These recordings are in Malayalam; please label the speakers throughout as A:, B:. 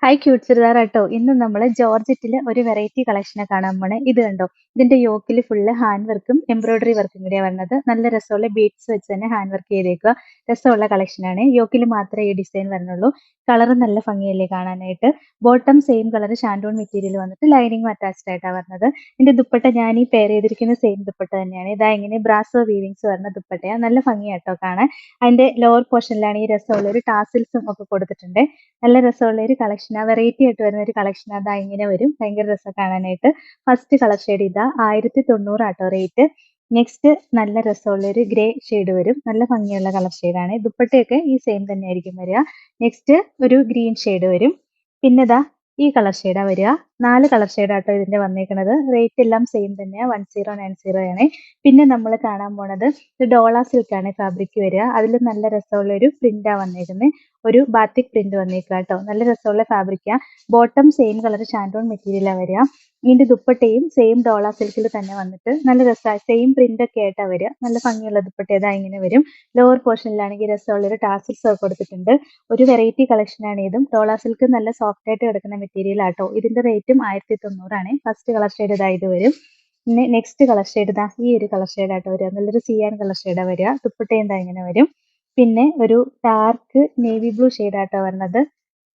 A: Hi cute ചുരിദാറാട്ടോ. ഇന്ന് നമ്മൾ ജോർജറ്റിലെ ഒരു വെറൈറ്റി കളക്ഷനെ കാണാൻ പോണേ. ഇത് കണ്ടോ, ഇതിന്റെ യോക്കിൽ ഫുള്ള് ഹാൻഡ് വർക്കും എംബ്രോയിഡറി വർക്കും കൂടിയാണ് വരുന്നത്. നല്ല രസമുള്ള ബീഡ്സ് വെച്ച് തന്നെ ഹാൻഡ് വർക്ക് ചെയ്തേക്കുക. രസമുള്ള കളക്ഷനാണ്. യോക്കിൽ മാത്രമേ ഈ ഡിസൈൻ വരുന്നുള്ളൂ. കളർ നല്ല ഭംഗിയല്ലേ കാണാനായിട്ട്. ബോട്ടം സെയിം കളർ ഷാൻഡോൺ മെറ്റീരിയൽ വന്നിട്ട് ലൈനിങ്ങും അറ്റാച്ച്ഡ് ആയിട്ടാണ് വരുന്നത്. ഇതിന്റെ ദുപ്പട്ട ഞാൻ ഈ പെയർ ചെയ്തിരിക്കുന്ന സെയിം ദുപ്പട്ട തന്നെയാണ്. ഇതാ ഇങ്ങനെ ബ്രാസോ വീവിങ്സ് വരുന്ന ദുപ്പട്ടയാണ്. നല്ല ഭംഗിയാട്ടോ കാണാൻ. അതിന്റെ ലോവർ പോർഷനിലാണ് ഈ രസമുള്ള ഒരു ടാസിൽസും ഒക്കെ കൊടുത്തിട്ടുണ്ട്. നല്ല രസമുള്ള ഒരു കളക്ഷനാ. വെറൈറ്റി ആയിട്ട് വരുന്ന ഒരു കളക്ഷനാ. അതാ ഇങ്ങനെ വരും. ഭയങ്കര രസം കാണാനായിട്ട്. ഫസ്റ്റ് കളർ ഷെയ്ഡ് ഇതാ 1090 ആട്ടോ റേറ്റ്. നെക്സ്റ്റ് നല്ല രസമുള്ള ഒരു ഗ്രേ ഷെയ്ഡ് വരും. നല്ല ഭംഗിയുള്ള കളർ ഷെയ്ഡാണ്. ദുപ്പട്ടയൊക്കെ ഈ സെയിം തന്നെയായിരിക്കും വരിക. നെക്സ്റ്റ് ഒരു ഗ്രീൻ ഷെയ്ഡ് വരും. പിന്നെ ദാ ഈ കളർ ഷെയ്ഡാ വരിക. 4 കളർ ഷെയ്ഡാട്ടോ ഇതിന്റെ വന്നേക്കണത്. റേറ്റ് എല്ലാം സെയിം തന്നെയാ. 1090 ആണ്. പിന്നെ നമ്മൾ കാണാൻ പോണത് ഡോള സിൽക്ക് ആണ് ഫാബ്രിക് വരിക. അതിൽ നല്ല രസമുള്ള ഒരു പ്രിന്റാ വന്നേക്കുന്നത്. ഒരു ബാത്തിക് പ്രിന്റ് വന്നേക്കുക കേട്ടോ. നല്ല രസമുള്ള ഫാബ്രിക്കാ. ബോട്ടം സെയിം കളർ ഷാൻഡോൺ മെറ്റീരിയലാ വരിക. ഇതിന്റെ ദുപ്പട്ടയും സെയിം ഡോള സിൽക്കിൽ തന്നെ വന്നിട്ട് നല്ല രസമാണ്. സെയിം പ്രിന്റ് ഒക്കെ ആയിട്ടാ വരിക. നല്ല ഭംഗിയുള്ള ദുപ്പട്ട ഇതാ ഇങ്ങനെ വരും. ലോവർ പോർഷനിലാണെങ്കിൽ രസമുള്ള ഒരു ടാസിൽസ് ഒക്കെ കൊടുത്തിട്ടുണ്ട്. ഒരു വെറൈറ്റി കളക്ഷനാണ് ഇതും. ഡോള സിൽക്ക് നല്ല സോഫ്റ്റ് ആയിട്ട് കിടക്കുന്ന മെറ്റീരിയൽ ആട്ടോ. ഇതിന്റെ റേറ്റും 1090 ആണ്. ഫസ്റ്റ് കളർ ഷെയ്ഡ് ഇതാ ഇത് വരും. പിന്നെ നെക്സ്റ്റ് കളർ ഷെയ്ഡ് ഇതാ ഈ ഒരു കളർ ഷെയ്ഡാട്ടോ വരിക. നല്ലൊരു സിയാൻ കളർ ഷെയ്ഡാ വരിക. ദുപ്പട്ടയും ഇതാ ഇങ്ങനെ വരും. പിന്നെ ഒരു ഡാർക്ക് നേവി ബ്ലൂ ഷെയ്ഡാട്ടോ വരുന്നത്.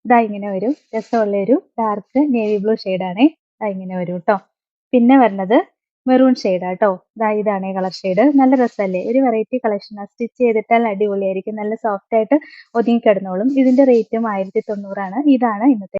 A: ഇതാ ഇങ്ങനെ വരും. രസമുള്ള ഒരു ഡാർക്ക് നേവി ബ്ലൂ ഷെയ്ഡാണ്. ഇതാ ഇങ്ങനെ വരും കേട്ടോ. പിന്നെ വരുന്നത് മെറൂൺ ഷെയ്ഡാട്ടോ. ഇതാണ് കളർ ഷെയ്ഡ്. നല്ല രസമല്ലേ. ഒരു വെറൈറ്റി കളക്ഷനാണ്. സ്റ്റിച്ച് ചെയ്തിട്ടാൽ അടിപൊളിയായിരിക്കും. നല്ല സോഫ്റ്റ് ആയിട്ട് ഒതുങ്ങി കിടന്നോളും. ഇതിന്റെ റേറ്റും 1090 ആണ്. ഇതാണ് ഇന്നത്തെ